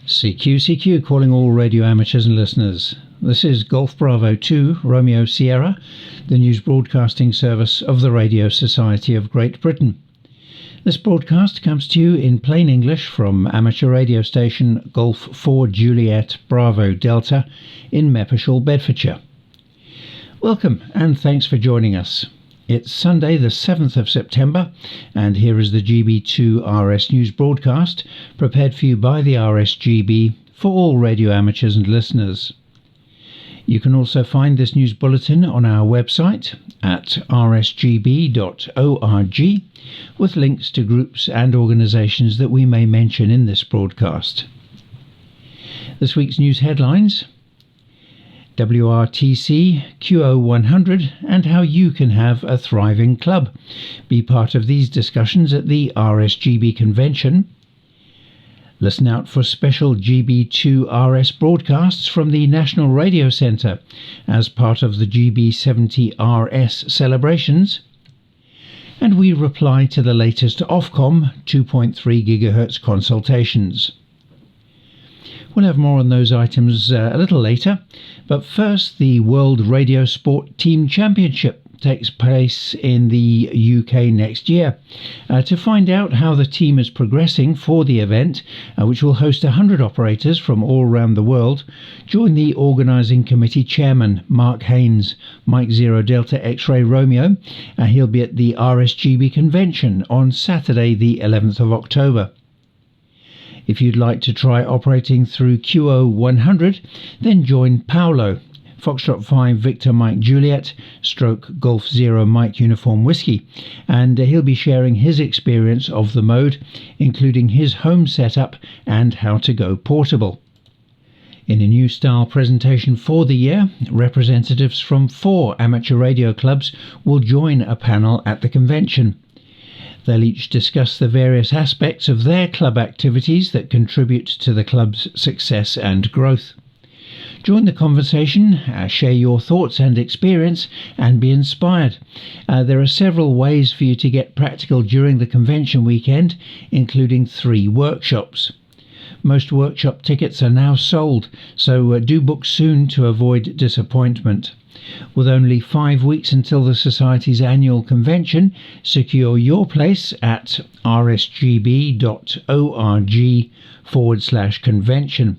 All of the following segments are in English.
CQ calling all radio amateurs and listeners. This is Golf Bravo 2 Romeo Sierra, the news broadcasting service of the Radio Society of Great Britain. This broadcast comes to you in plain English from amateur radio station Golf 4 Juliet Bravo Delta in Meppershall, Bedfordshire. Welcome and thanks for joining us. It's Sunday the 7th of September and here is the GB2RS news broadcast prepared for you by the RSGB for all radio amateurs and listeners. You can also find this news bulletin on our website at rsgb.org with links to groups and organisations that we may mention in this broadcast. This week's news headlines: WRTC, QO100 and how you can have a thriving club. Be part of these discussions at the RSGB convention. Listen out for special GB2RS broadcasts from the National Radio Centre as part of the GB70RS celebrations. And we reply to the latest Ofcom 2.3 GHz consultations. We'll have more on those items a little later, but first the World Radio Sport Team Championship takes place in the UK next year. To find out how the team is progressing for the event, which will host 100 operators from all around the world, join the organising committee chairman Mark Haynes, Mike 0 Delta X-Ray Romeo. He'll be at the RSGB convention on Saturday the 11th of October. If you'd like to try operating through QO100, then join Paolo, Foxtrot 5 Victor Mike Juliet, stroke Golf 0 Mike Uniform Whiskey, and he'll be sharing his experience of the mode, including his home setup and how to go portable. In a new style presentation for the year, representatives from 4 amateur radio clubs will join a panel at the convention. They'll each discuss the various aspects of their club activities that contribute to the club's success and growth. Join the conversation, share your thoughts and experience, and be inspired. There are several ways for you to get practical during the convention weekend, including 3 workshops. Most workshop tickets are now sold, so do book soon to avoid disappointment. With only 5 weeks until the Society's annual convention, secure your place at rsgb.org/convention.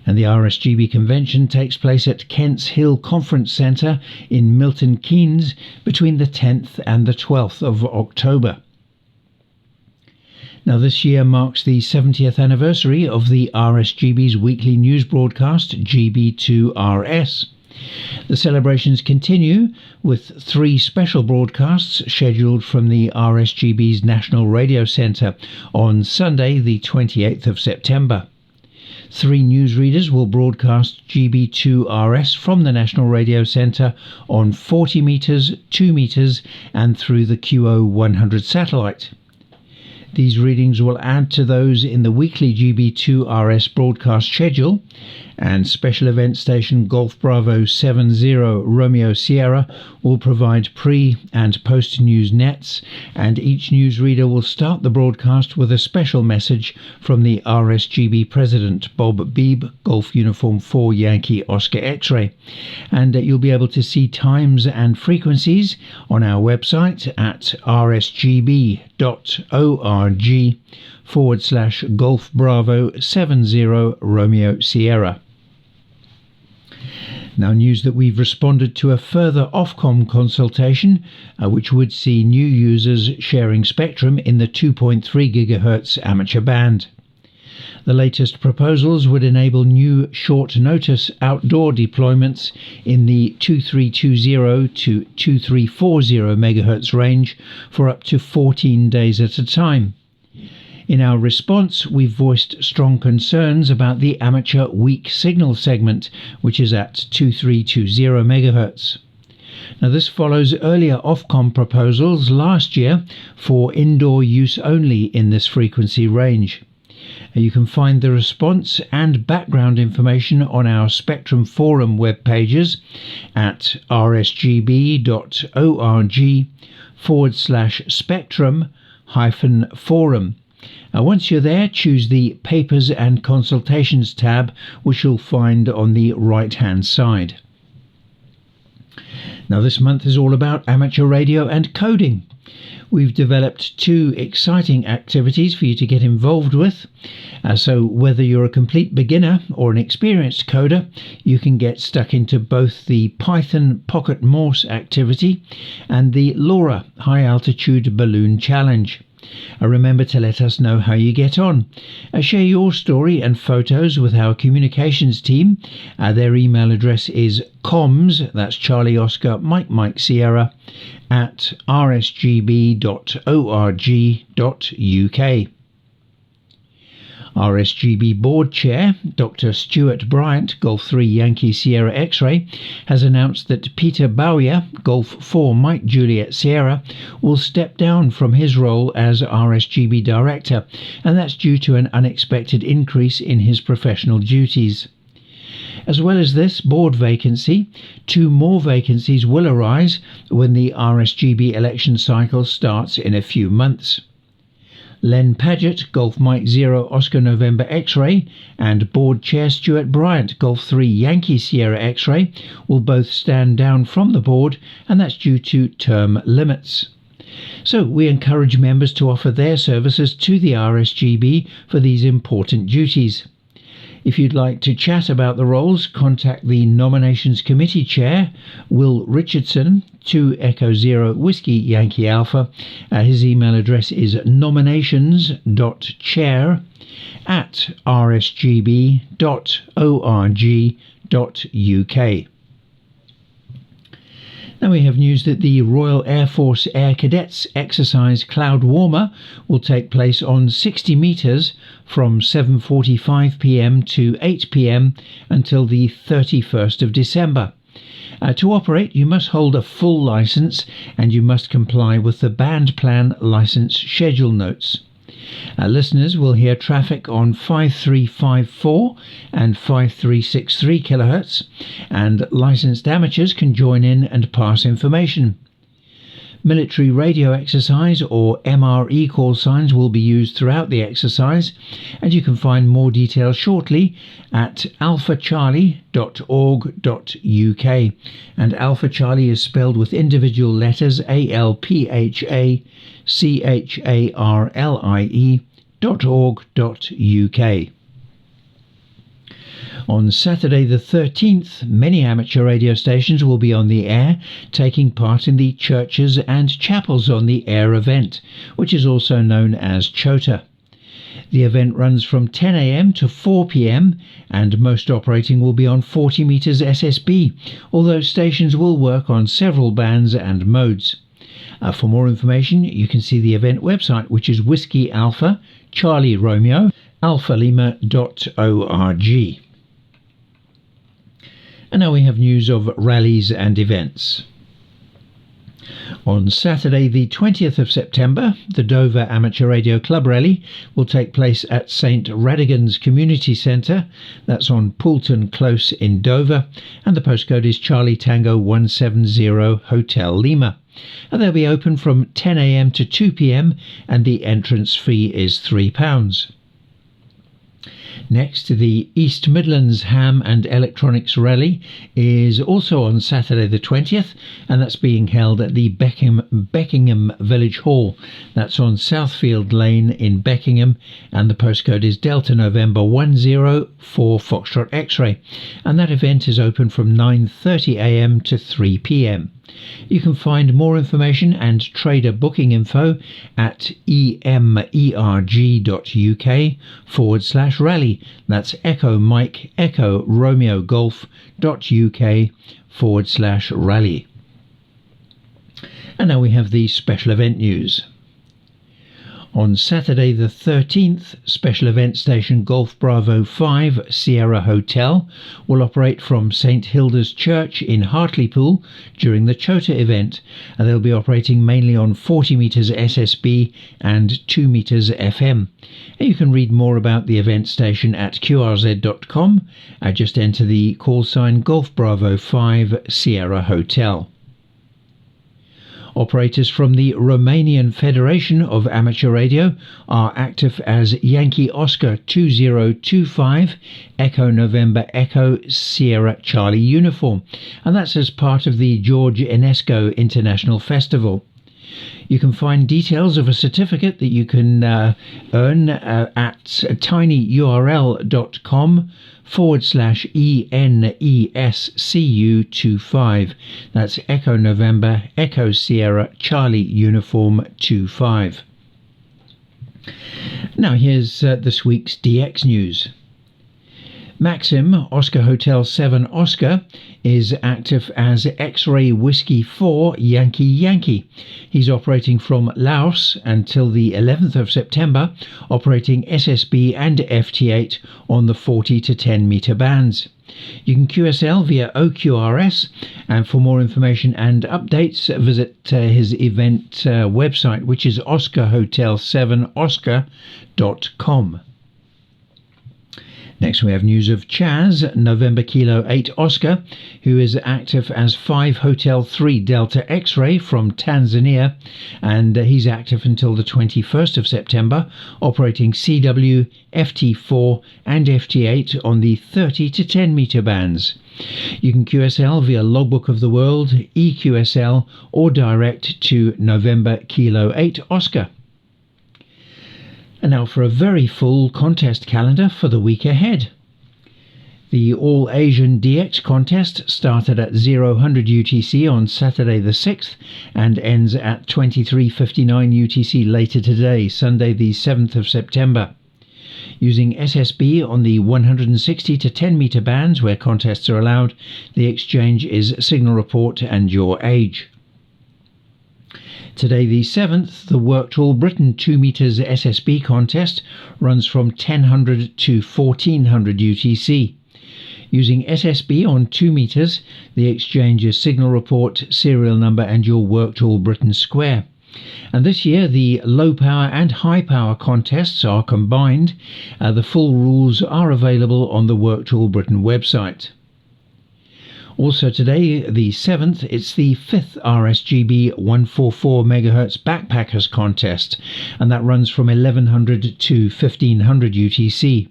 And the RSGB convention takes place at Kent's Hill Conference Centre in Milton Keynes between the 10th and the 12th of October. Now, this year marks the 70th anniversary of the RSGB's weekly news broadcast, GB2RS. The celebrations continue with 3 special broadcasts scheduled from the RSGB's National Radio Centre on Sunday the 28th of September. 3 newsreaders will broadcast GB2RS from the National Radio Centre on 40 metres, 2 metres and through the QO100 satellite. These readings will add to those in the weekly GB2RS broadcast schedule, and special event station Golf Bravo 70 Romeo Sierra will provide pre- and post-news nets, and each newsreader will start the broadcast with a special message from the RSGB President Bob Beebe, Golf Uniform 4 Yankee Oscar X-Ray. And you'll be able to see times and frequencies on our website at rsgb.org/Golf Bravo 70 Romeo Sierra. Now, news that we've responded to a further Ofcom consultation, which would see new users sharing spectrum in the 2.3 GHz amateur band. The latest proposals would enable new short-notice outdoor deployments in the 2320 to 2340 MHz range for up to 14 days at a time. In our response, we've voiced strong concerns about the amateur weak signal segment, which is at 2320 MHz. Now, this follows earlier Ofcom proposals last year for indoor use only in this frequency range. You can find the response and background information on our Spectrum Forum web pages at rsgb.org/spectrum-forum. Once you're there, choose the Papers and Consultations tab, which you'll find on the right-hand side. Now, this month is all about amateur radio and coding. We've developed 2 exciting activities for you to get involved with. So whether you're a complete beginner or an experienced coder, you can get stuck into both the Python Pocket Morse activity and the LoRa High Altitude Balloon Challenge. Remember to let us know how you get on. Share your story and photos with our communications team. Their email address is comms, that's Charlie Oscar Mike Mike Sierra, at rsgb.org.uk. RSGB Board Chair Dr. Stuart Bryant, Golf 3 Yankee Sierra X-Ray, has announced that Peter Bowyer, Golf 4 Mike Juliet Sierra, will step down from his role as RSGB Director, and that's due to an unexpected increase in his professional duties. As well as this board vacancy, 2 more vacancies will arise when the RSGB election cycle starts in a few months. Len Paget, Golf Mike 0 Oscar November X-Ray, and Board Chair Stuart Bryant, Golf 3 Yankee Sierra X-Ray, will both stand down from the board, and that's due to term limits. So we encourage members to offer their services to the RSGB for these important duties. If you'd like to chat about the roles, contact the Nominations Committee Chair, Will Richardson, 2 Echo 0 Whiskey Yankee Alpha. His email address is nominations.chair@rsgb.org.uk. Now we have news that the Royal Air Force Air Cadets exercise Cloud Warmer will take place on 60 metres from 7:45 p.m. to 8 p.m. until the 31st of December. To operate, you must hold a full licence and you must comply with the band plan licence schedule notes. Listeners will hear traffic on 5354 and 5363 kHz, and licensed amateurs can join in and pass information. Military radio exercise or MRE call signs will be used throughout the exercise, and you can find more details shortly at alphacharlie.org.uk, and Alpha Charlie is spelled with individual letters alphacharlie.org.uk. On Saturday the 13th, many amateur radio stations will be on the air, taking part in the Churches and Chapels on the Air event, which is also known as CHOTA. The event runs from 10 a.m. to 4 p.m. and most operating will be on 40 meters SSB, although stations will work on several bands and modes. For more information, you can see the event website, which is Whiskey Alpha Charlie Romeo alphalima.org. And now we have news of rallies and events. On Saturday the 20th of September, the Dover Amateur Radio Club Rally will take place at St Radigan's Community Centre, that's on Poulton Close in Dover, and the postcode is Charlie Tango 170 Hotel Lima. And they'll be open from 10 a.m. to 2 p.m. and the entrance fee is £3. Next, the East Midlands Ham and Electronics Rally is also on Saturday the 20th, and that's being held at the Beckingham Village Hall. That's on Southfield Lane in Beckingham, and the postcode is Delta November 104 Foxtrot X-Ray, and that event is open from 9:30 a.m. to 3 p.m. You can find more information and trader booking info at emerg.uk/rally. That's Echo Mike Echo Romeo Golf.uk/rally. And now we have the special event news. On Saturday the 13th, special event station Golf Bravo 5 Sierra Hotel will operate from St Hilda's Church in Hartlepool during the CHOTA event, and they'll be operating mainly on 40 meters SSB and 2 meters FM. And you can read more about the event station at qrz.com. Just enter the call sign Golf Bravo 5 Sierra Hotel. Operators from the Romanian Federation of Amateur Radio are active as Yankee Oscar 2025 Echo November Echo Sierra Charlie uniform, and that's as part of the George Enesco International Festival. You can find details of a certificate that you can earn at tinyurl.com/ENESCU25. That's Echo November Echo Sierra Charlie Uniform 25. Now here's this week's DX news. Maxim Oscar Hotel 7 Oscar is active as X-Ray Whiskey 4 Yankee Yankee. He's operating from Laos until the 11th of September, operating SSB and FT8 on the 40 to 10 meter bands. You can QSL via OQRS, and for more information and updates visit his event website, which is oscarhotel7oscar.com. Next we have news of Chaz, November Kilo 8 Oscar, who is active as 5 Hotel 3 Delta X-Ray from Tanzania, and he's active until the 21st of September, operating CW, FT4 and FT8 on the 30 to 10 meter bands. You can QSL via Logbook of the World, EQSL, or direct to November Kilo 8 Oscar. And now for a very full contest calendar for the week ahead. The All Asian DX contest started at 0000 UTC on Saturday the 6th and ends at 23:59 UTC later today, Sunday the 7th of September. Using SSB on the 160 to 10 meter bands where contests are allowed, the exchange is signal report and your age. Today the 7th, the Worked All Britain 2 meters SSB contest runs from 1000 to 1400 UTC. Using SSB on 2 meters, the exchange is signal report, serial number and your Worked All Britain square. And this year the low power and high power contests are combined. The full rules are available on the Worked All Britain website. Also today, the 7th, it's the 5th RSGB 144 MHz Backpackers contest, and that runs from 1100 to 1500 UTC.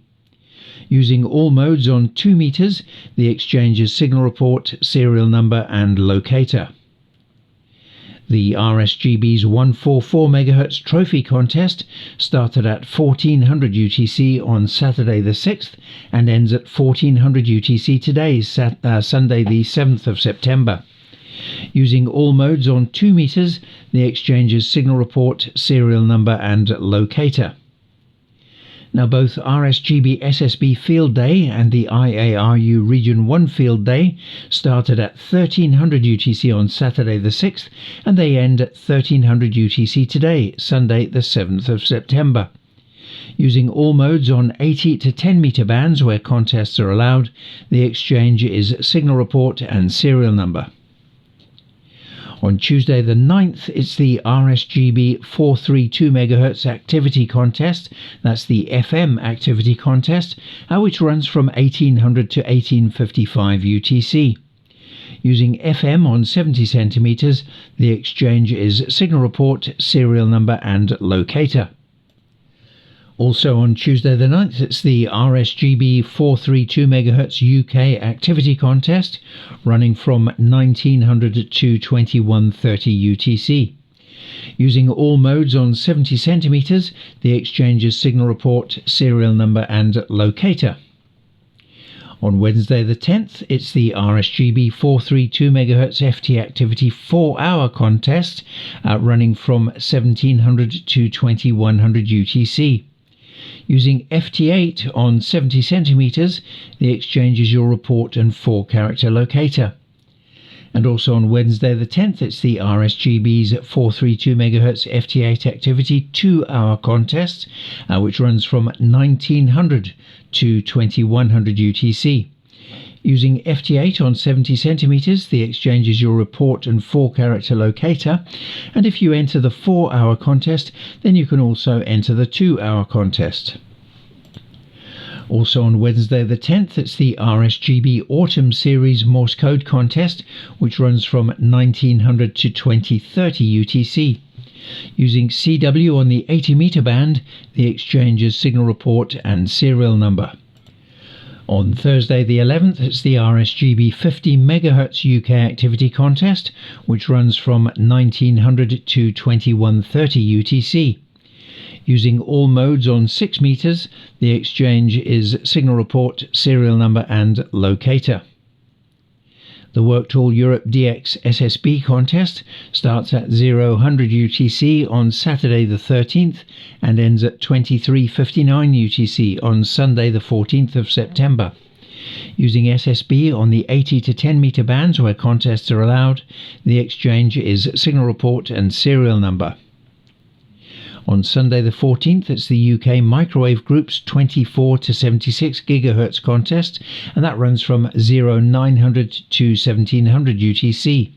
Using all modes on 2 meters, the exchange is signal report, serial number and locator. The RSGB's 144 MHz Trophy Contest started at 1400 UTC on Saturday the 6th and ends at 1400 UTC today, Sunday the 7th of September. Using all modes on 2 meters, the exchange's signal report, serial number and locator. Now both RSGB SSB Field Day and the IARU Region 1 Field Day started at 1300 UTC on Saturday the 6th and they end at 1300 UTC today, Sunday the 7th of September. Using all modes on 80 to 10 meter bands where contests are allowed, the exchange is signal report and serial number. On Tuesday the 9th, it's the RSGB 432 MHz Activity Contest, that's the FM Activity Contest, which runs from 1800 to 1855 UTC. Using FM on 70 centimeters, the exchange is signal report, serial number and locator. Also on Tuesday the 9th, it's the RSGB 432 MHz UK Activity Contest, running from 1900 to 2130 UTC. Using all modes on 70 centimeters, the exchange's signal report, serial number and locator. On Wednesday the 10th, it's the RSGB 432 MHz FT Activity 4-hour contest, running from 1700 to 2100 UTC. Using FT8 on 70 centimeters, the exchange is your report and 4-character locator. And also on Wednesday the 10th, it's the RSGB's 432 MHz FT8 Activity 2-hour contest, which runs from 1900 to 2100 UTC. Using FT8 on 70 centimeters, the exchange is your report and 4-character locator. And if you enter the 4-hour contest, then you can also enter the 2-hour contest. Also on Wednesday the 10th, it's the RSGB Autumn Series Morse Code Contest, which runs from 1900 to 2030 UTC. Using CW on the 80 meter band, the exchange's signal report and serial number. On Thursday the 11th, it's the RSGB 50 MHz UK Activity Contest, which runs from 1900 to 2130 UTC. Using all modes on 6 meters, the exchange is signal report, serial number and locator. The Worktool Europe DX SSB contest starts at 0000 UTC on Saturday the 13th and ends at 23:59 UTC on Sunday the 14th of September. Using SSB on the 80 to 10 meter bands where contests are allowed, the exchange is signal report and serial number. On Sunday the 14th, it's the UK Microwave Group's 24 to 76 GHz contest, and that runs from 0900 to 1700 UTC.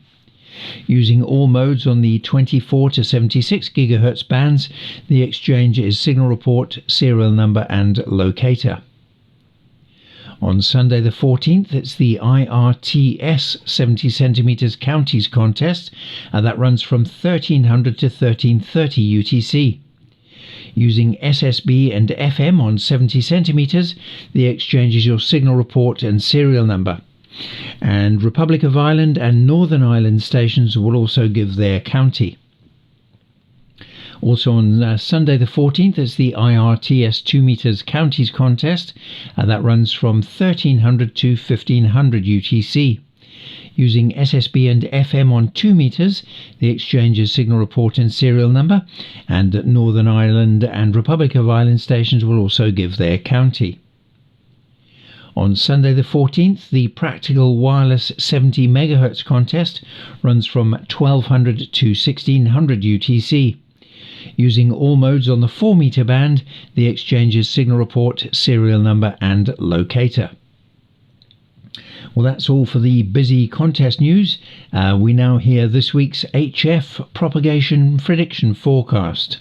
Using all modes on the 24 to 76 GHz bands, the exchange is signal report, serial number and locator. On Sunday the 14th, it's the IRTS 70 cm Counties contest, and that runs from 1300 to 1330 UTC. Using SSB and FM on 70 cm, the exchange is your signal report and serial number. And Republic of Ireland and Northern Ireland stations will also give their county. Also on Sunday the 14th, it's the IRTS 2 meters Counties contest, and that runs from 1300 to 1500 UTC. Using SSB and FM on 2 meters, the exchange's signal report and serial number, and Northern Ireland and Republic of Ireland stations will also give their county. On Sunday the 14th, the Practical Wireless 70 MHz contest runs from 1200 to 1600 UTC. Using all modes on the 4 meter band, the exchange's signal report, serial number and locator. Well, that's all for the busy contest news. We now hear this week's HF propagation prediction forecast.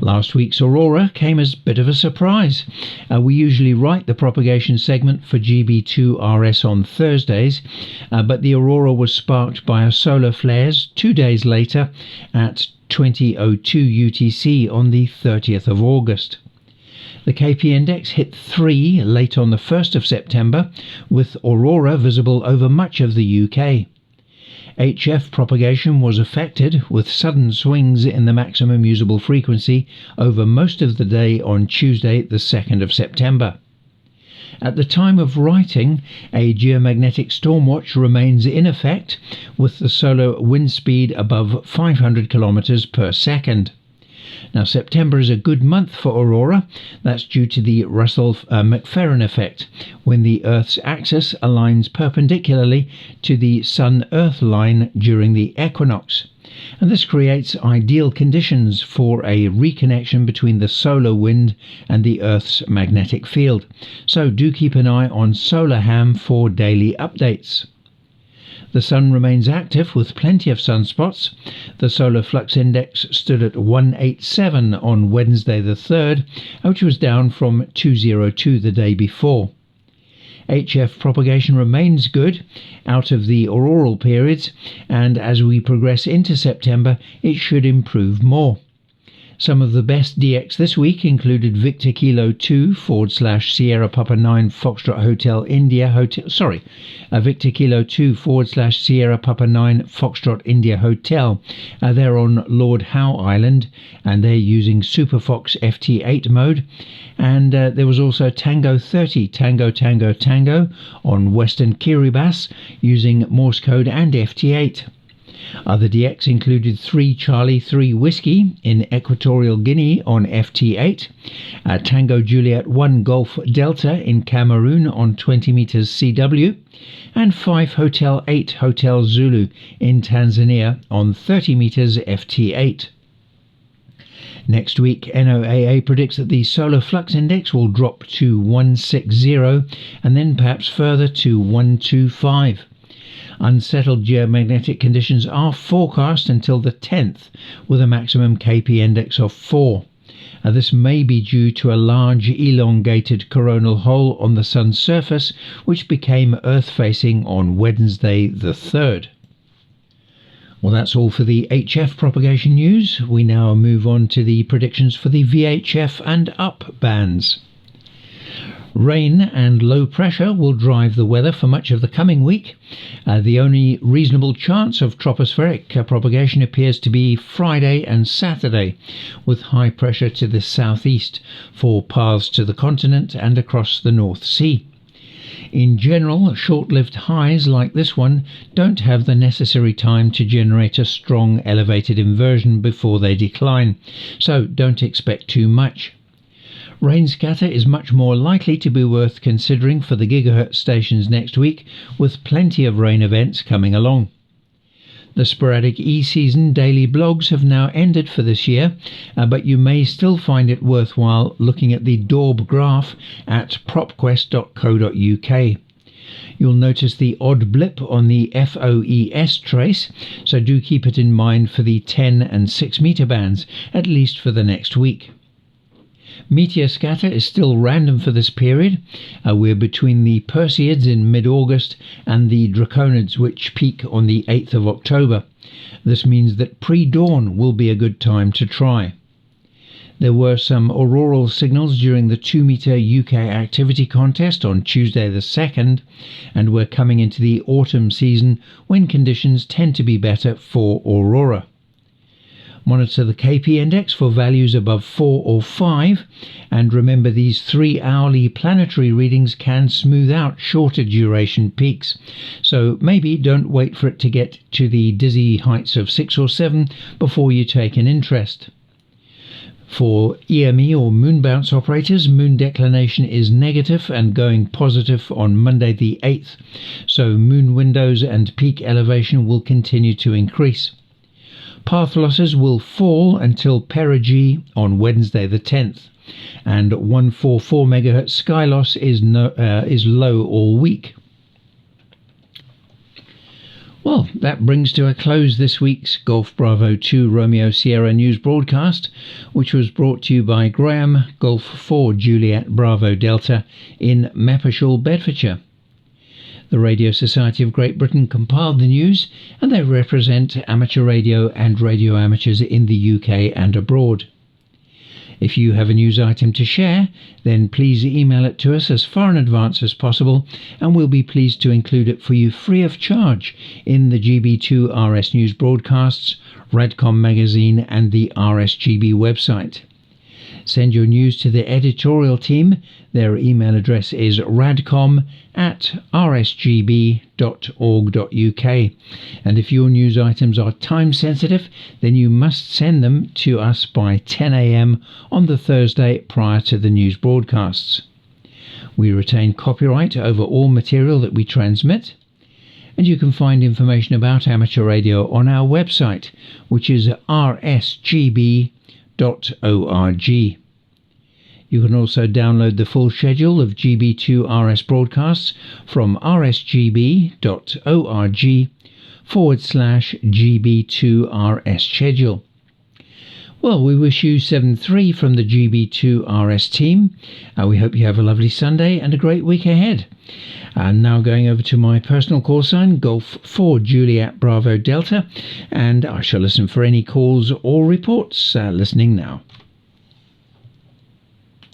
Last week's Aurora came as a bit of a surprise. We usually write the propagation segment for GB2RS on Thursdays, but the Aurora was sparked by a solar flares 2 days later at 20:02 UTC on the 30th of August. The KP index hit 3 late on the 1st of September, with Aurora visible over much of the UK. HF propagation was affected, with sudden swings in the maximum usable frequency over most of the day on Tuesday the 2nd of September. At the time of writing, a geomagnetic stormwatch remains in effect, with the solar wind speed above 500 km per second. Now, September is a good month for Aurora. That's due to the Russell-McFerrin effect, when the Earth's axis aligns perpendicularly to the Sun-Earth line during the equinox. And this creates ideal conditions for a reconnection between the solar wind and the Earth's magnetic field. So do keep an eye on SolarHam for daily updates. The Sun remains active with plenty of sunspots. The solar flux index stood at 187 on Wednesday the 3rd, which was down from 202 the day before. HF propagation remains good out of the auroral periods, and as we progress into September, it should improve more. Some of the best DX this week included Victor Kilo 2 / Sierra Papa 9 Foxtrot Hotel India Victor Kilo 2 / Sierra Papa 9 Foxtrot India Hotel. They're on Lord Howe Island, and they're using Superfox FT8 mode. And there was also Tango 30 Tango Tango Tango on Western Kiribati using Morse code and FT8. Other DX included 3 Charlie 3 Whiskey in Equatorial Guinea on FT8, Tango Juliet 1 Golf Delta in Cameroon on 20 meters CW, and 5 Hotel 8 Hotel Zulu in Tanzania on 30 meters FT8. Next week, NOAA predicts that the solar flux index will drop to 160 and then perhaps further to 125. Unsettled geomagnetic conditions are forecast until the 10th, with a maximum KP index of 4. This may be due to a large elongated coronal hole on the Sun's surface, which became Earth-facing on Wednesday the 3rd. Well, that's all for the HF propagation news. We now move on to the predictions for the VHF and up bands. Rain and low pressure will drive the weather for much of the coming week. The only reasonable chance of tropospheric propagation appears to be Friday and Saturday, with high pressure to the southeast for paths to the continent and across the North Sea. In general, short-lived highs like this one don't have the necessary time to generate a strong elevated inversion before they decline, so don't expect too much. Rain scatter is much more likely to be worth considering for the gigahertz stations next week, with plenty of rain events coming along. The sporadic E-season daily blogs have now ended for this year, but you may still find it worthwhile looking at the Daub graph at propquest.co.uk. You'll notice the odd blip on the FOES trace, so do keep it in mind for the 10 and 6 meter bands, at least for the next week. Meteor scatter is still random for this period. We're between the Perseids in mid-August and the Draconids, which peak on the 8th of October. This means that pre-dawn will be a good time to try. There were some auroral signals during the 2 meter UK activity contest on Tuesday the 2nd, and we're coming into the autumn season when conditions tend to be better for aurora. Monitor the KP index for values above 4 or 5, and remember these 3 hourly planetary readings can smooth out shorter duration peaks, so maybe don't wait for it to get to the dizzy heights of 6 or 7 before you take an interest. For EME or moon bounce operators, moon declination is negative and going positive on Monday the 8th, so moon windows and peak elevation will continue to increase. Path losses will fall until perigee on Wednesday the 10th, and 144 MHz sky loss is low all week. Well, that brings to a close this week's Golf Bravo 2 Romeo Sierra news broadcast, which was brought to you by Graham, Golf 4 Juliet Bravo Delta in Mappishall, Bedfordshire. The Radio Society of Great Britain compiled the news, and they represent amateur radio and radio amateurs in the UK and abroad. If you have a news item to share, then please email it to us as far in advance as possible, and we'll be pleased to include it for you free of charge in the GB2RS news broadcasts, Radcom magazine and the RSGB website. Send your news to the editorial team. Their email address is radcom@rsgb.org.uk. And if your news items are time sensitive, then you must send them to us by 10 a.m. on the Thursday prior to the news broadcasts. We retain copyright over all material that we transmit, and you can find information about amateur radio on our website, which is rsgb.org. You can also download the full schedule of GB2RS broadcasts from rsgb.org/GB2RS schedule. Well, we wish you 7-3 from the GB2RS team. We hope you have a lovely Sunday and a great week ahead. I'm now going over to my personal call sign, Golf 4 Juliet Bravo Delta, and I shall listen for any calls or reports. Listening now.